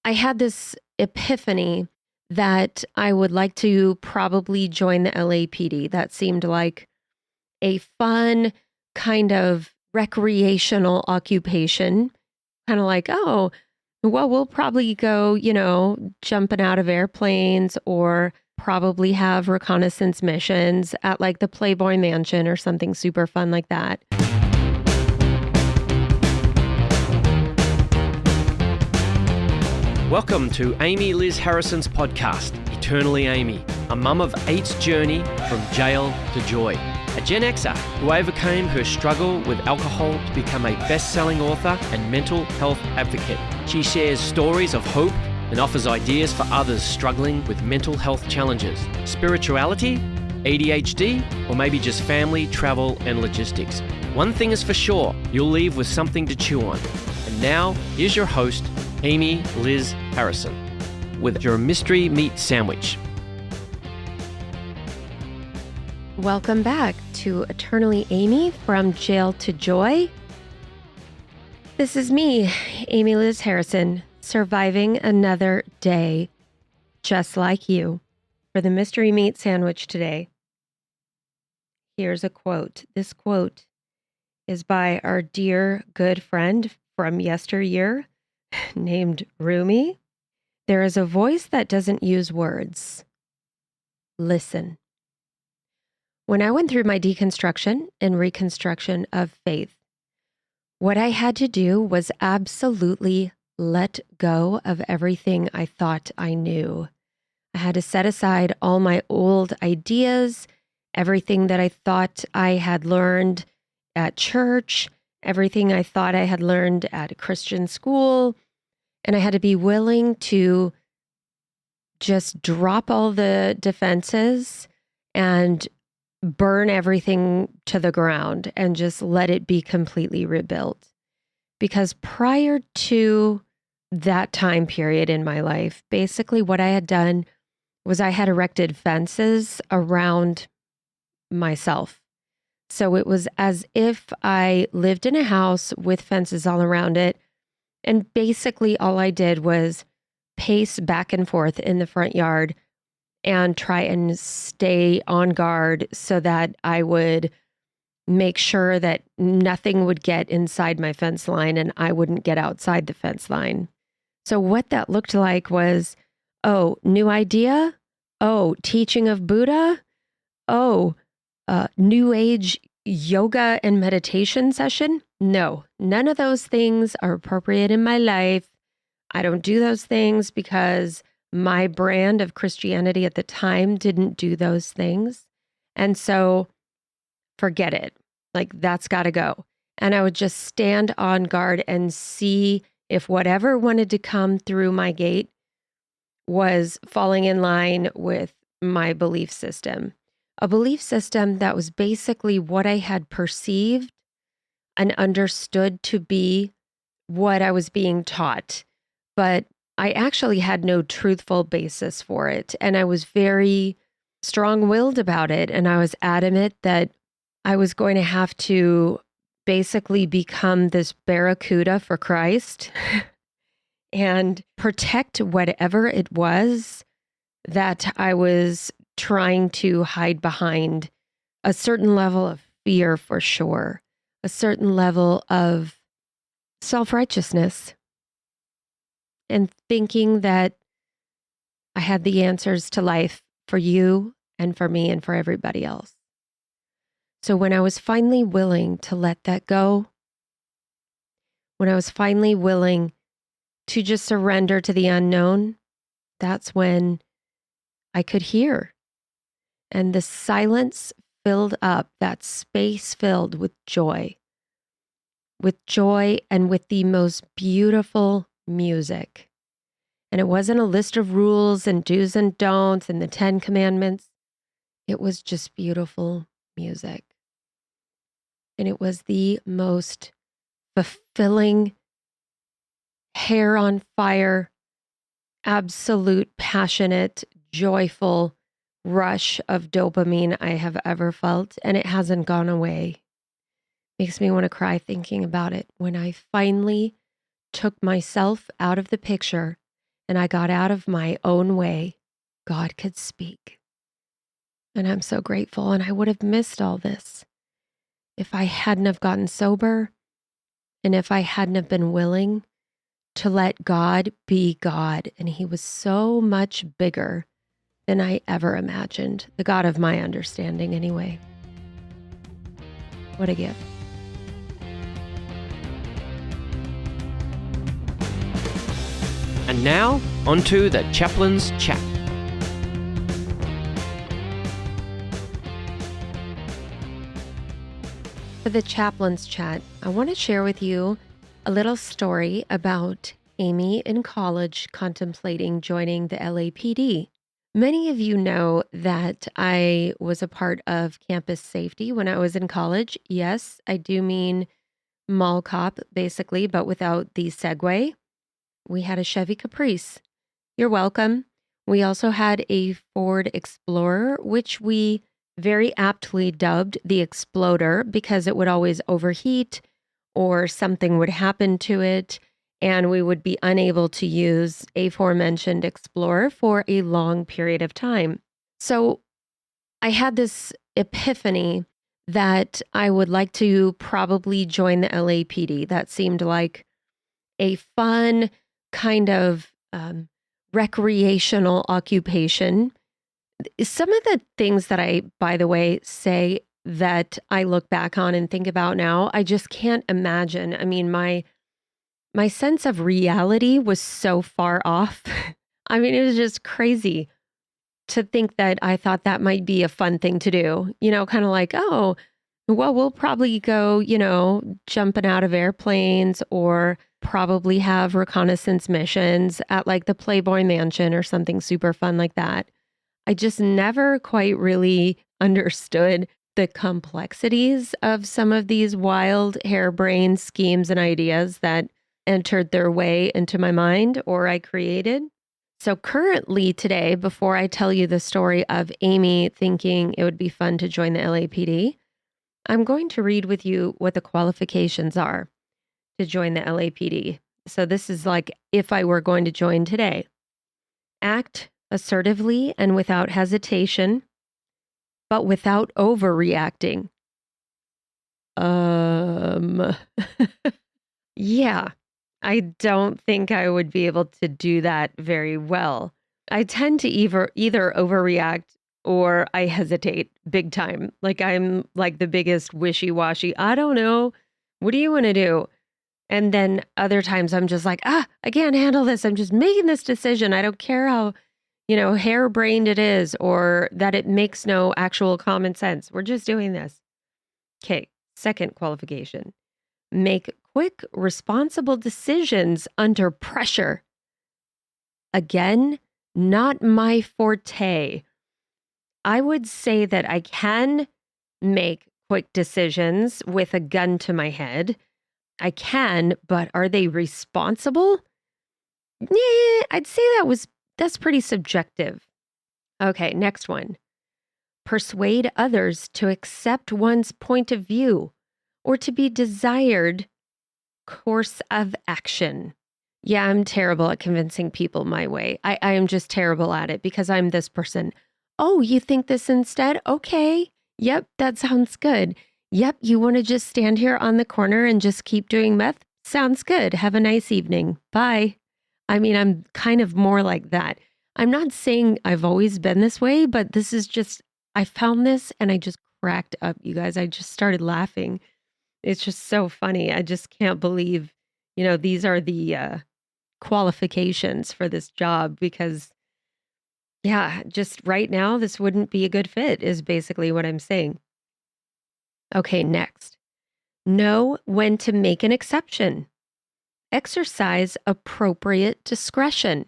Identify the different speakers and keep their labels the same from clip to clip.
Speaker 1: I had this epiphany that I would like to probably join the LAPD. That seemed like a fun kind of recreational occupation. Kind of like, oh, well, we'll probably go, jumping out of airplanes or probably have reconnaissance missions at like the Playboy Mansion or something super fun like that.
Speaker 2: Welcome to Amy Liz Harrison's podcast, Eternally Amy, a mum of eight's journey from jail to joy. A Gen Xer who overcame her struggle with alcohol to become a best-selling author and mental health advocate. She shares stories of hope and offers ideas for others struggling with mental health challenges, spirituality, ADHD, or maybe just family, travel, and logistics. One thing is for sure, you'll leave with something to chew on. And now, here's your host, Amy Liz Harrison, with your mystery meat sandwich.
Speaker 1: Welcome back to Eternally Amy from Jail to Joy. This is me, Amy Liz Harrison, surviving another day just like you. For the mystery meat sandwich today, here's a quote. This quote is by our dear good friend from yesteryear named Rumi. There is a voice that doesn't use words. Listen. When I went through my deconstruction and reconstruction of faith, what I had to do was absolutely let go of everything I thought I knew. I had to set aside all my old ideas, everything that I thought I had learned at church, everything I thought I had learned at a Christian school, and I had to be willing to just drop all the defenses and burn everything to the ground and just let it be completely rebuilt. Because prior to that time period in my life, basically what I had done was I had erected fences around myself. So it was as if I lived in a house with fences all around it. And basically all I did was pace back and forth in the front yard and try and stay on guard so that I would make sure that nothing would get inside my fence line and I wouldn't get outside the fence line. So what that looked like was, oh, new idea? Oh, teaching of Buddha? Oh, new age yoga and meditation session? No, none of those things are appropriate in my life. I don't do those things because my brand of Christianity at the time didn't do those things. And so forget it. Like that's got to go. And I would just stand on guard and see if whatever wanted to come through my gate was falling in line with my belief system. A belief system that was basically what I had perceived and understood to be what I was being taught. But I actually had no truthful basis for it. And I was very strong-willed about it. And I was adamant that I was going to have to basically become this barracuda for Christ and protect whatever it was that I was trying to hide behind. A certain level of fear for sure, a certain level of self-righteousness, and thinking that I had the answers to life for you and for me and for everybody else. So when I was finally willing to let that go, when I was finally willing to just surrender to the unknown, that's when I could hear. And the silence filled up, that space filled with joy and with the most beautiful music. And it wasn't a list of rules and do's and don'ts and the 10 Commandments. It was just beautiful music. And it was the most fulfilling, hair on fire, absolute, passionate, joyful rush of dopamine I have ever felt. And it hasn't gone away. Makes me want to cry thinking about it. When I finally took myself out of the picture and I got out of my own way, God could speak. And I'm so grateful. And I would have missed all this if I hadn't have gotten sober and if I hadn't have been willing to let God be God. And he was so much bigger than I ever imagined. The God of my understanding, anyway. What a gift.
Speaker 2: And now, onto the Chaplain's Chat.
Speaker 1: For the Chaplain's Chat, I want to share with you a little story about Amy in college contemplating joining the LAPD. Many of you know that I was a part of campus safety when I was in college. Yes, I do mean mall cop, basically, but without the segue. We had a Chevy Caprice. You're welcome. We also had a Ford Explorer, which we very aptly dubbed the Exploder because it would always overheat or something would happen to it, and we would be unable to use aforementioned Explorer for a long period of time. So I had this epiphany that I would like to probably join the LAPD. That seemed like a fun kind of recreational occupation. Some of the things that I, by the way, say that I look back on and think about now, I just can't imagine. I mean, my sense of reality was so far off. I mean, it was just crazy to think that I thought that might be a fun thing to do, kind of like, oh, well, we'll probably go, jumping out of airplanes or probably have reconnaissance missions at like the Playboy Mansion or something super fun like that. I just never quite really understood the complexities of some of these wild, harebrained schemes and ideas that entered their way into my mind or I created. So currently today, before I tell you the story of Amy thinking it would be fun to join the LAPD, I'm going to read with you what the qualifications are to join the LAPD. So this is like if I were going to join today. Act assertively and without hesitation, but without overreacting. Yeah, I don't think I would be able to do that very well. I tend to either overreact or I hesitate big time. Like I'm like the biggest wishy-washy. I don't know. What do you want to do? And then other times I'm just like, I can't handle this. I'm just making this decision. I don't care how, harebrained it is or that it makes no actual common sense. We're just doing this. Okay. Second qualification. Make quick, responsible decisions under pressure. Again, not my forte. I would say that I can make quick decisions with a gun to my head. I can, but are they responsible? Yeah, I'd say that's pretty subjective. Okay, next one. Persuade others to accept one's point of view or to be desired course of action. Yeah, I'm terrible at convincing people my way. I am just terrible at it because I'm this person. Oh, you think this instead? Okay. Yep, that sounds good. Yep, you want to just stand here on the corner and just keep doing meth? Sounds good. Have a nice evening. Bye. I mean, I'm kind of more like that. I'm not saying I've always been this way, but this is just, I found this and I just cracked up, you guys. I just started laughing. It's just so funny. I just can't believe, these are the qualifications for this job because, yeah, just right now, this wouldn't be a good fit is basically what I'm saying. Okay, next. Know when to make an exception. Exercise appropriate discretion.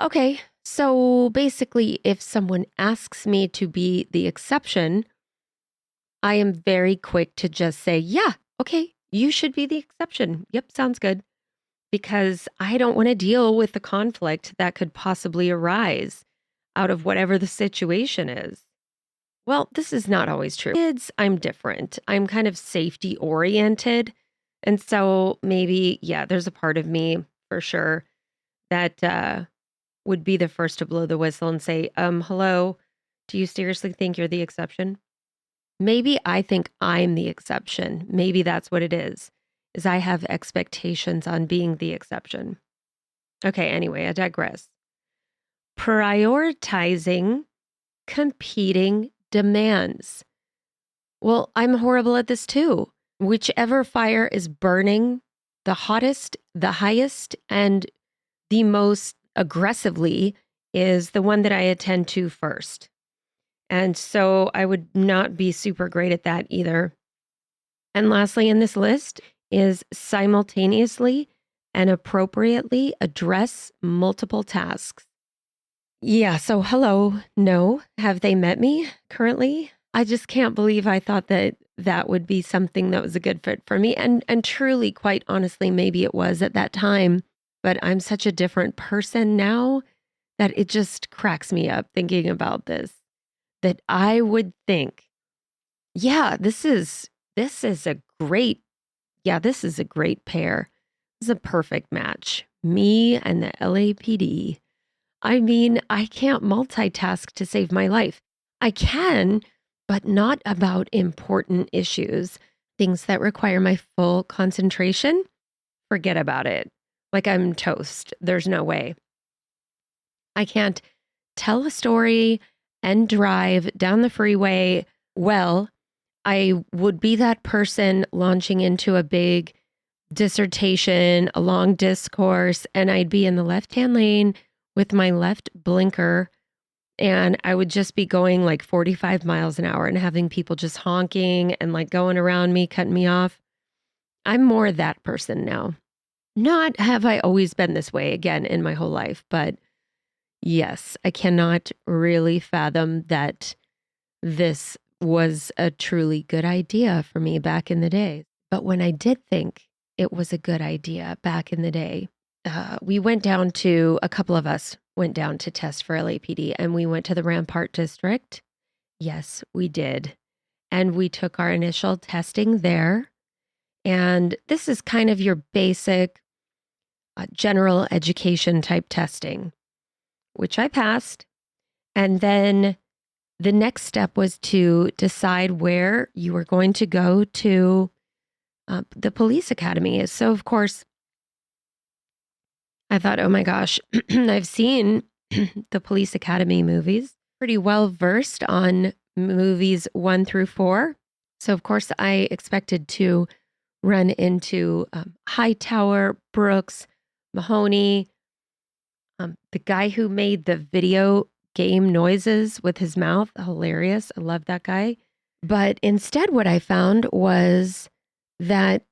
Speaker 1: Okay, so basically, if someone asks me to be the exception, I am very quick to just say, yeah, okay, you should be the exception. Yep, sounds good. Because I don't want to deal with the conflict that could possibly arise out of whatever the situation is. Well, this is not always true. Kids, I'm different. I'm kind of safety oriented. And so maybe, yeah, there's a part of me for sure that would be the first to blow the whistle and say, hello, do you seriously think you're the exception? Maybe I think I'm the exception. Maybe that's what it is I have expectations on being the exception. Okay, anyway, I digress. Prioritizing competing demands. Well, I'm horrible at this too. Whichever fire is burning the hottest, the highest, and the most aggressively is the one that I attend to first. And so I would not be super great at that either. And lastly in this list is simultaneously and appropriately address multiple tasks. Yeah, so hello, no. Have they met me currently? I just can't believe I thought that that would be something that was a good fit for me. And truly, quite honestly, maybe it was at that time, but I'm such a different person now that it just cracks me up thinking about this. That I would think, yeah, this is a great pair. This is a perfect match. Me and the LAPD. I mean, I can't multitask to save my life. I can, but not about important issues. Things that require my full concentration, forget about it. Like I'm toast. There's no way. I can't tell a story and drive down the freeway. Well, I would be that person launching into a big dissertation, a long discourse, and I'd be in the left-hand lane with my left blinker, and I would just be going like 45 miles an hour and having people just honking and like going around me, cutting me off. I'm more that person now. Not have I always been this way again in my whole life, but yes, I cannot really fathom that this was a truly good idea for me back in the day. But when I did think it was a good idea back in the day, a couple of us went down to test for LAPD, and we went to the Rampart District. Yes, we did. And we took our initial testing there. And this is kind of your basic general education type testing, which I passed. And then the next step was to decide where you were going to go to the police academy. So, of course, I thought, oh my gosh, I've seen the police academy movies, pretty well versed on movies 1 through 4. So, of course, I expected to run into Hightower, Brooks, Mahoney, the guy who made the video game noises with his mouth. Hilarious. I love that guy. But instead, what I found was that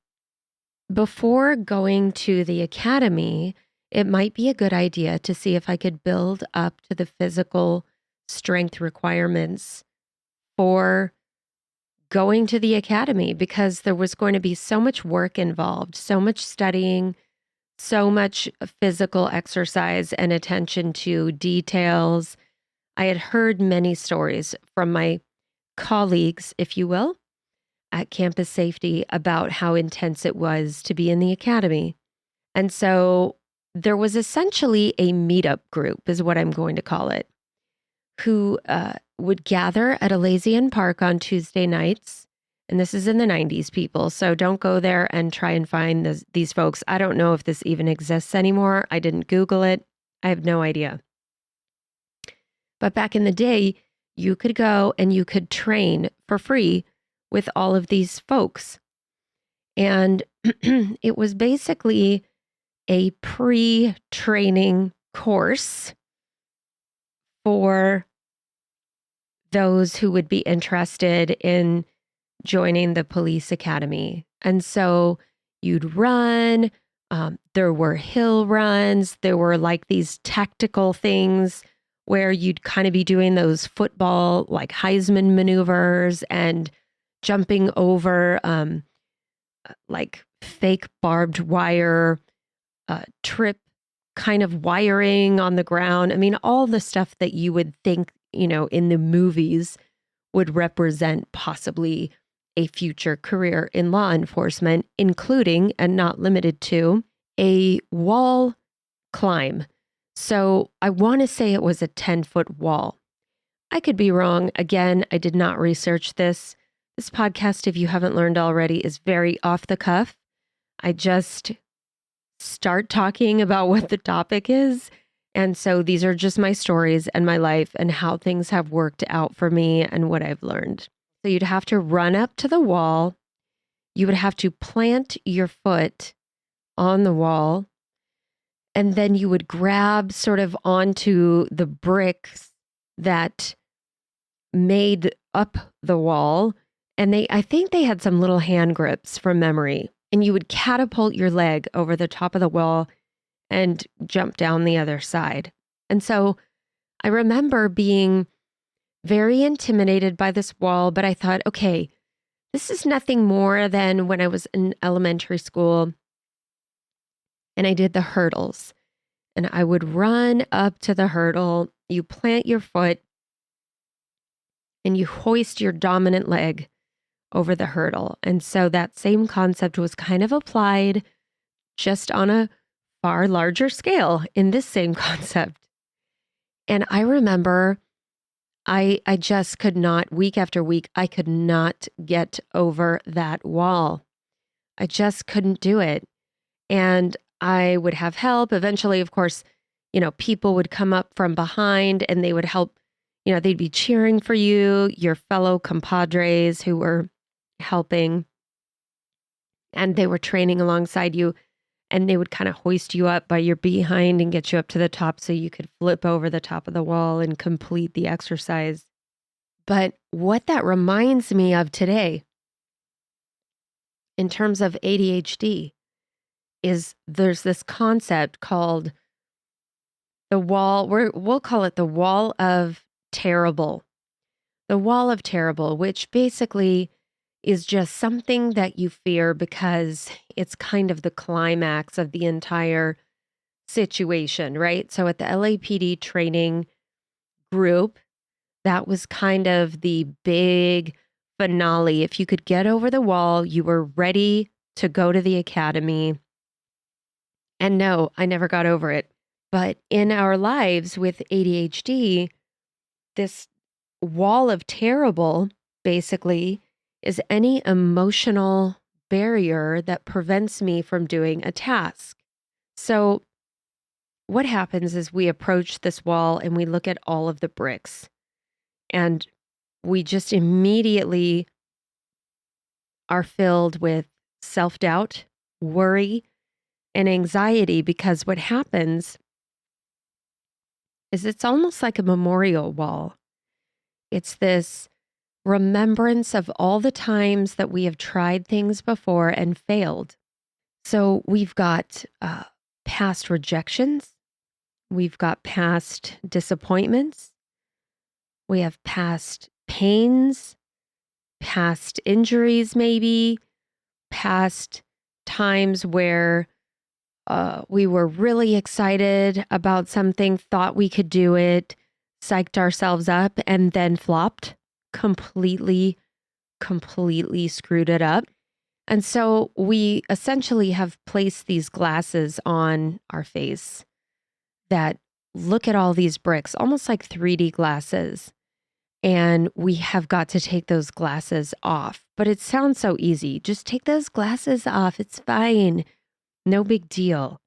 Speaker 1: before going to the academy, it might be a good idea to see if I could build up to the physical strength requirements for going to the academy, because there was going to be so much work involved, so much studying, so much physical exercise and attention to details. I had heard many stories from my colleagues, if you will, at Campus Safety about how intense it was to be in the academy. And so there was essentially a meetup group, is what I'm going to call it, who would gather at Elysian Park on Tuesday nights. And this is in the 90s, people. So don't go there and try and find these folks. I don't know if this even exists anymore. I didn't Google it. I have no idea. But back in the day, you could go and you could train for free with all of these folks. And it was basically a pre-training course for those who would be interested in joining the police academy. And so you'd run, there were hill runs, there were like these tactical things where you'd kind of be doing those football, like Heisman maneuvers and jumping over like fake barbed wire, trip kind of wiring on the ground. I mean, all the stuff that you would think, in the movies would represent possibly a future career in law enforcement, including and not limited to a wall climb. So I want to say it was a 10-foot wall. I could be wrong. Again, I did not research this. This podcast, if you haven't learned already, is very off the cuff. I just start talking about what the topic is. And so these are just my stories and my life and how things have worked out for me and what I've learned. So you'd have to run up to the wall. You would have to plant your foot on the wall. And then you would grab sort of onto the bricks that made up the wall. And I think they had some little hand grips from memory. And you would catapult your leg over the top of the wall and jump down the other side. And so I remember being very intimidated by this wall, but I thought, okay, this is nothing more than when I was in elementary school and I did the hurdles. And I would run up to the hurdle, you plant your foot, and you hoist your dominant leg over the hurdle. And so that same concept was kind of applied just on a far larger scale in this same concept. And I remember I just could not, week after week, I could not get over that wall. I just couldn't do it. And I would have help. Eventually, of course, people would come up from behind and they would help, they'd be cheering for you, your fellow compadres who were helping, and they were training alongside you, and they would kind of hoist you up by your behind and get you up to the top so you could flip over the top of the wall and complete the exercise. But what that reminds me of today in terms of ADHD is there's this concept called the wall, we'll call it the wall of terrible. The wall of terrible, which basically is just something that you fear because it's kind of the climax of the entire situation, right? So at the LAPD training group, that was kind of the big finale. If you could get over the wall, you were ready to go to the academy. And no, I never got over it. But in our lives with ADHD, this wall of terrible basically is any emotional barrier that prevents me from doing a task. So what happens is we approach this wall and we look at all of the bricks and we just immediately are filled with self-doubt, worry, and anxiety, because what happens is it's almost like a memorial wall. It's this remembrance of all the times that we have tried things before and failed. So we've got past rejections. We've got past disappointments. We have past pains, past injuries maybe, past times where we were really excited about something, thought we could do it, psyched ourselves up, and then flopped, completely screwed it up. And so we essentially have placed these glasses on our face that look at all these bricks, almost like 3D glasses. And we have got to take those glasses off. But it sounds so easy. Just take those glasses off. It's fine. No big deal.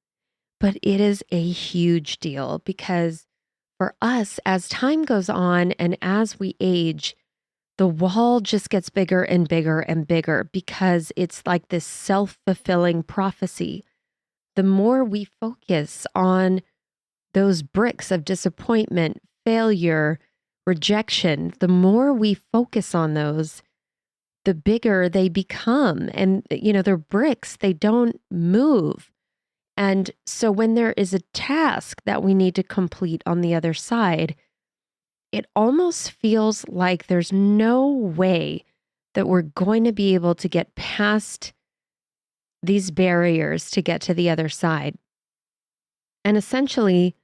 Speaker 1: But it is a huge deal because for us, as time goes on and as we age, the wall just gets bigger and bigger and bigger because it's like this self-fulfilling prophecy. The more we focus on those bricks of disappointment, failure, rejection, the more we focus on those, the bigger they become. And, they're bricks, they don't move. And so when there is a task that we need to complete on the other side, it almost feels like there's no way that we're going to be able to get past these barriers to get to the other side. And essentially,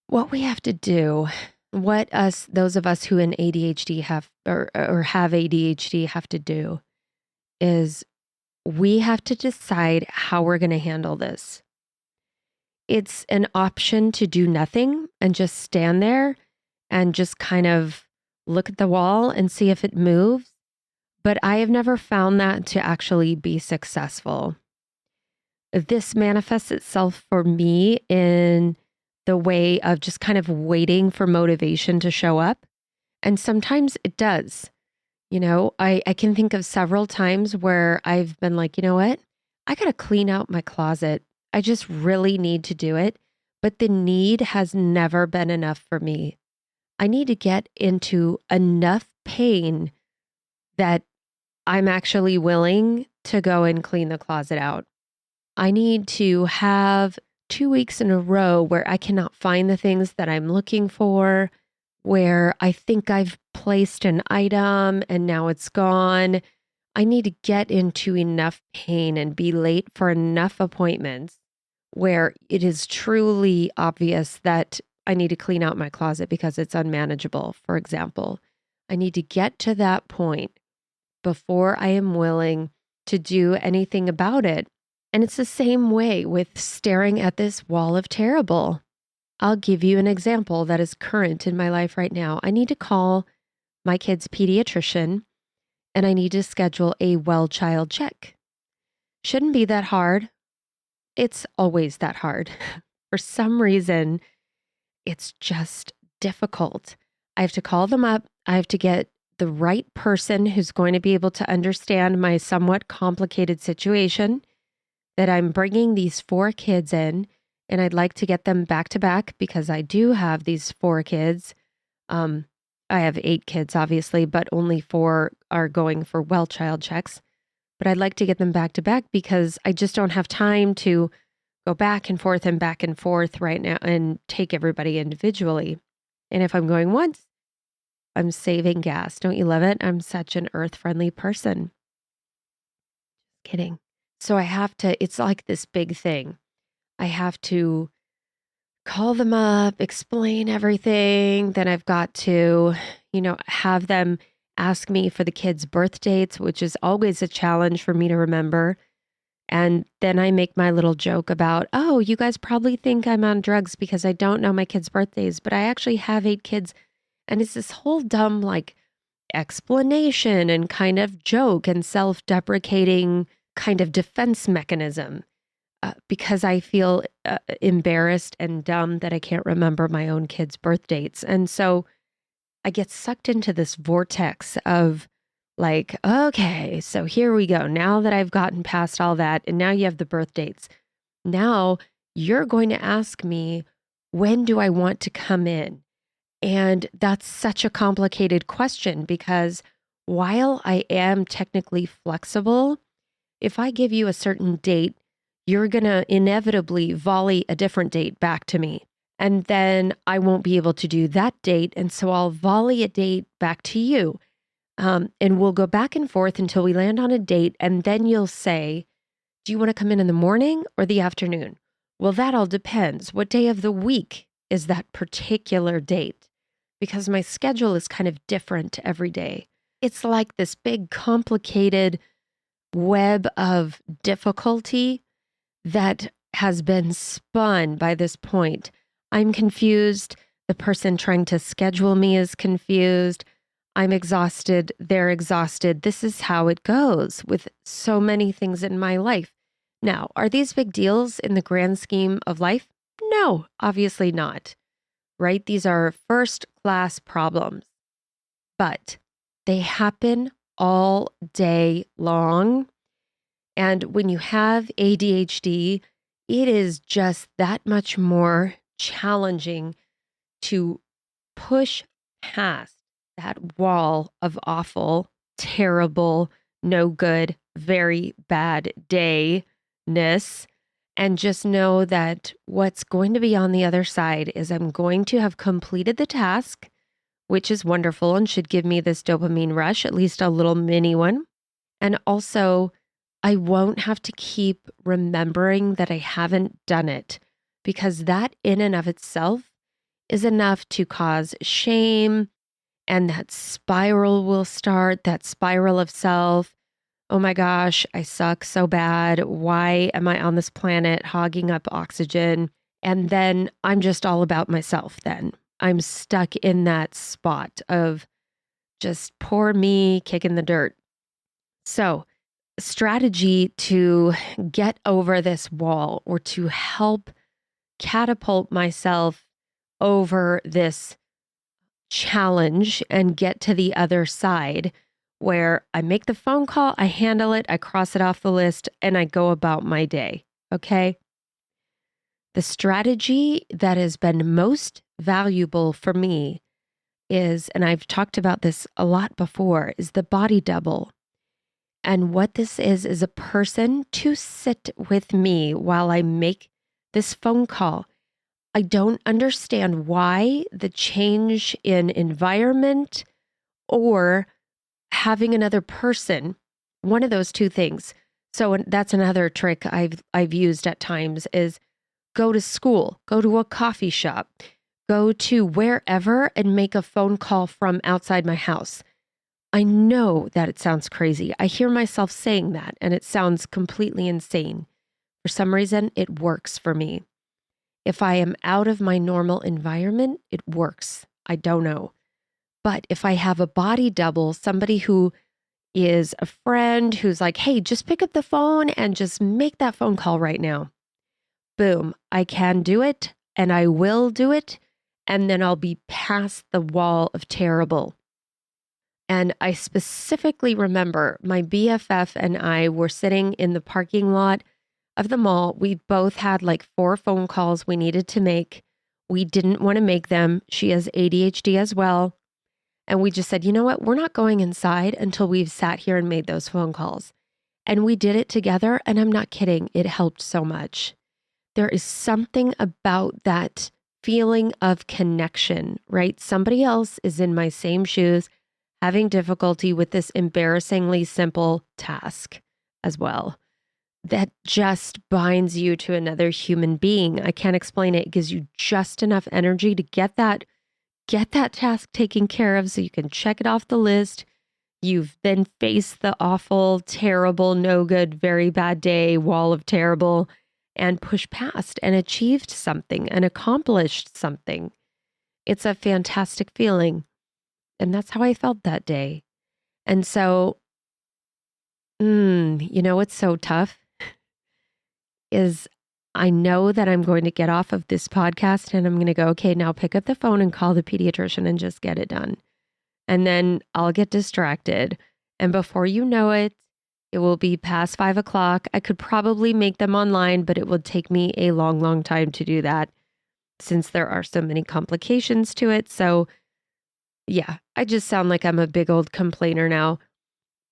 Speaker 1: what we have to do, those of us who in ADHD have or have ADHD have to do, is we have to decide how we're going to handle this. It's an option to do nothing and just stand there and just kind of look at the wall and see if it moves. But I have never found that to actually be successful. This manifests itself for me in the way of just kind of waiting for motivation to show up. And sometimes it does. I can think of several times where I've been like, you know what? I got to clean out my closet. I just really need to do it. But the need has never been enough for me. I need to get into enough pain that I'm actually willing to go and clean the closet out. I need to have 2 weeks in a row where I cannot find the things that I'm looking for, where I think I've placed an item and now it's gone. I need to get into enough pain and be late for enough appointments where it is truly obvious that I need to clean out my closet because it's unmanageable, for example. I need to get to that point before I am willing to do anything about it. And it's the same way with staring at this wall of terrible. I'll give you an example that is current in my life right now. I need to call my kid's pediatrician and I need to schedule a well child check. Shouldn't be that hard. It's always that hard. For some reason, it's just difficult. I have to call them up. I have to get the right person who's going to be able to understand my somewhat complicated situation, that I'm bringing these 4 kids in, and I'd like to get them back to back because I do have these 4 kids. I have 8 kids, obviously, but only 4 are going for well child checks. But I'd like to get them back to back because I just don't have time to go back and forth right now and take everybody individually. And if I'm going once, I'm saving gas. Don't you love it? I'm such an earth-friendly person. Kidding. So I have to, it's like this big thing. I have to call them up, explain everything. Then I've got to, have them ask me for the kids' birth dates, which is always a challenge for me to remember. And then I make my little joke about, oh, you guys probably think I'm on drugs because I don't know my kids' birthdays, but I actually have 8 kids. And it's this whole dumb explanation and kind of joke and self-deprecating kind of defense mechanism because I feel embarrassed and dumb that I can't remember my own kids' birth dates. And so I get sucked into this vortex of okay, so here we go. Now that I've gotten past all that, and now you have the birth dates. Now you're going to ask me, when do I want to come in? And that's such a complicated question because while I am technically flexible, if I give you a certain date, you're going to inevitably volley a different date back to me. And then I won't be able to do that date. And so I'll volley a date back to you. And we'll go back and forth until we land on a date. And then you'll say, do you want to come in the morning or the afternoon? Well, that all depends. What day of the week is that particular date? Because my schedule is kind of different every day. It's like this big complicated web of difficulty that has been spun by this point. I'm confused. The person trying to schedule me is confused. I'm exhausted. They're exhausted. This is how it goes with so many things in my life. Now, are these big deals in the grand scheme of life? No, obviously not. Right? These are first-class problems. But they happen all day long. And when you have ADHD, it is just that much more challenging to push past that wall of awful, terrible, no good, very bad dayness. And just know that what's going to be on the other side is I'm going to have completed the task, which is wonderful and should give me this dopamine rush, at least a little mini one. And also, I won't have to keep remembering that I haven't done it, because that in and of itself is enough to cause shame, and that spiral will start, that spiral of self. Oh my gosh, I suck so bad. Why am I on this planet hogging up oxygen? And then I'm just all about myself then. I'm stuck in that spot of just poor me kicking the dirt. So, strategy to get over this wall or to help catapult myself over this challenge and get to the other side where I make the phone call, I handle it, I cross it off the list, and I go about my day. Okay. The strategy that has been most valuable for me is, and I've talked about this a lot before, is the body double. And what this is a person to sit with me while I make this phone call. I don't understand why the change in environment or having another person, one of those two things. So that's another trick I've used at times is go to school, go to a coffee shop, go to wherever and make a phone call from outside my house. I know that it sounds crazy. I hear myself saying that and it sounds completely insane. For some reason, it works for me. If I am out of my normal environment, it works. I don't know. But if I have a body double, somebody who is a friend who's like, hey, just pick up the phone and just make that phone call right now. Boom, I can do it and I will do it. And then I'll be past the wall of terrible. And I specifically remember my BFF and I were sitting in the parking lot of the mall. We both had like 4 phone calls we needed to make. We didn't want to make them. She has ADHD as well. And we just said, you know what? We're not going inside until we've sat here and made those phone calls. And we did it together. And I'm not kidding. It helped so much. There is something about that feeling of connection, right? Somebody else is in my same shoes, having difficulty with this embarrassingly simple task as well. That just binds you to another human being. I can't explain it. It gives you just enough energy to get that task taken care of so you can check it off the list. You've then faced the awful, terrible, no good, very bad day, wall of terrible, and pushed past and achieved something and accomplished something. It's a fantastic feeling. And that's how I felt that day. And so, what's so tough is I know that I'm going to get off of this podcast and I'm going to go, okay, now pick up the phone and call the pediatrician and just get it done. And then I'll get distracted. And before you know it, it will be past 5 o'clock. I could probably make them online, but it would take me a long, long time to do that since there are so many complications to it. So yeah, I just sound like I'm a big old complainer now.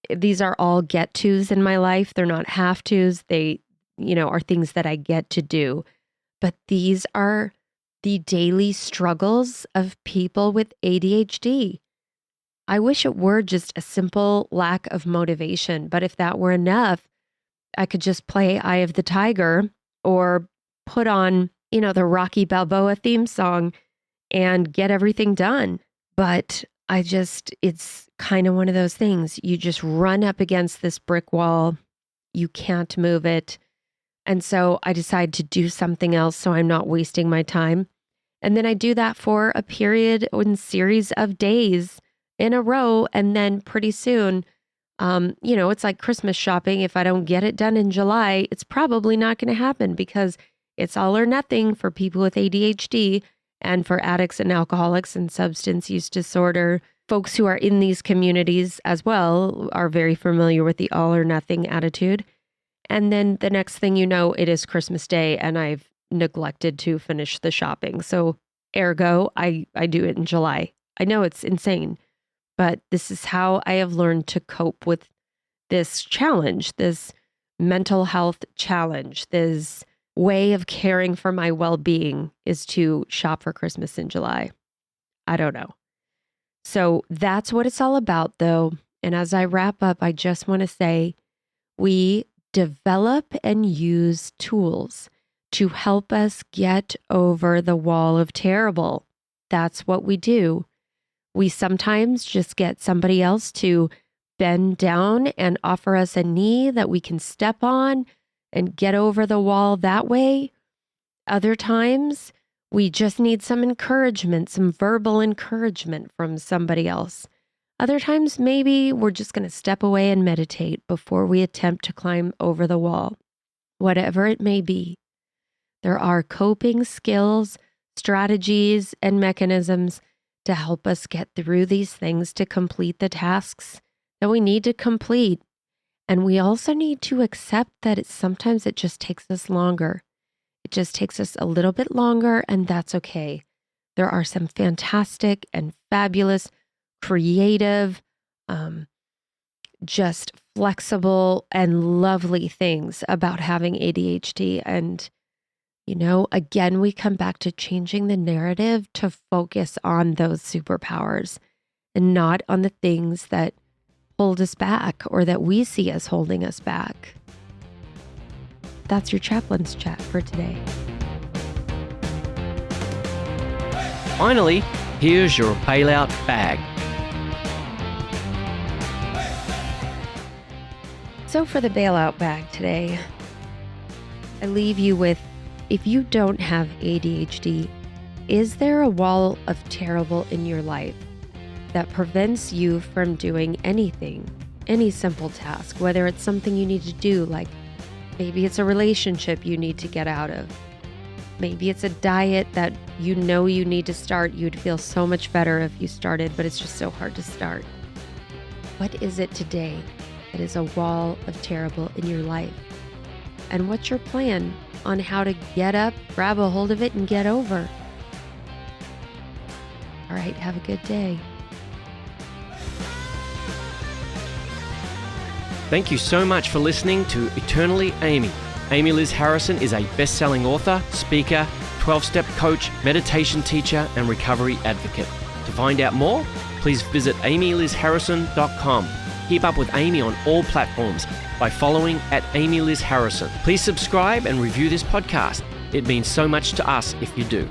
Speaker 1: These are all get tos in my life. They're not have tos. They, are things that I get to do. But these are the daily struggles of people with ADHD. I wish it were just a simple lack of motivation. But if that were enough, I could just play Eye of the Tiger or put on, the Rocky Balboa theme song and get everything done. But it's kind of one of those things. You just run up against this brick wall. You can't move it. And so I decide to do something else so I'm not wasting my time. And then I do that for a period and series of days in a row. And then pretty soon, it's like Christmas shopping. If I don't get it done in July, it's probably not going to happen because it's all or nothing for people with ADHD. And for addicts and alcoholics and substance use disorder, folks who are in these communities as well are very familiar with the all or nothing attitude. And then the next thing you know, it is Christmas Day and I've neglected to finish the shopping. So ergo, I do it in July. I know it's insane, but this is how I have learned to cope with this challenge, this mental health challenge, this way of caring for my well-being is to shop for Christmas in July. I don't know. So that's what it's all about though. And as I wrap up, I just want to say we develop and use tools to help us get over the wall of terrible. That's what we do. We sometimes just get somebody else to bend down and offer us a knee that we can step on and get over the wall that way. Other times, we just need some encouragement, some verbal encouragement from somebody else. Other times, maybe we're just going to step away and meditate before we attempt to climb over the wall. Whatever it may be, there are coping skills, strategies, and mechanisms to help us get through these things to complete the tasks that we need to complete. And we also need to accept that sometimes it just takes us longer. It just takes us a little bit longer, and that's okay. There are some fantastic and fabulous, creative, just flexible and lovely things about having ADHD. And, again, we come back to changing the narrative to focus on those superpowers and not on the things that hold us back or that we see as holding us back. That's your chaplain's chat for today.
Speaker 2: Finally, here's your bailout bag.
Speaker 1: So for the bailout bag today, I leave you with, if you don't have ADHD, is there a wall of terrible in your life that prevents you from doing anything, any simple task, whether it's something you need to do, like maybe it's a relationship you need to get out of. Maybe it's a diet that you need to start. You'd feel so much better if you started, but it's just so hard to start. What is it today that is a wall of terrible in your life? And what's your plan on how to get up, grab a hold of it, and get over? All right, have a good day.
Speaker 2: Thank you so much for listening to Eternally Amy. Amy Liz Harrison is a best-selling author, speaker, 12-step coach, meditation teacher, and recovery advocate. To find out more, please visit amylizharrison.com. Keep up with Amy on all platforms by following @AmyLizHarrison. Please subscribe and review this podcast. It means so much to us if you do.